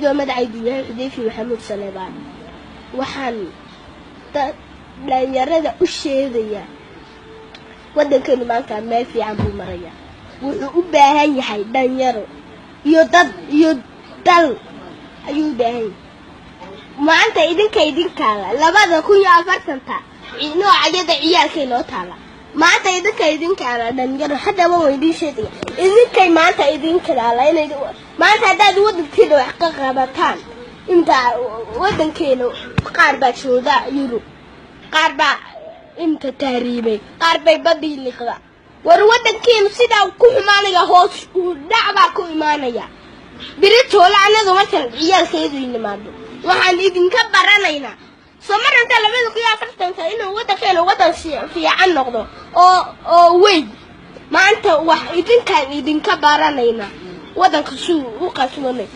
anigoo magacaydu yahay Xudayfi Maxamuud Saleebaan waxaan dhalinyarada u sheegayaa waddankeenu maanta meel fiican buu marayaa wuxuu u baahan yahay dhalinyaro iyo dad iyo dal ayuu u baahan yahay maanta idinkaala 2040 noocyada ciyaalkay noo taala maanta idinkaala dhalinyaro hadda waan weydiin sheegay idinkay maanta idinkaala inay maanta haddaad waddankeena wax ka qabataan inta waddankeena qaar baa jooga Yurub qaar baa inta taariibay qaar bay badii liqda war waddankeenu sidaa ku xumaanaya hoos u dhacba ku imaanaya biritool anadu markan ciyaalkeedu yimaado waxaan idinka baranaynaa somaranta 2040 inuu waddankeenu waddan fiican noqdo oo weyn maanta wax idinka baranayna waddanka suu u qasbanay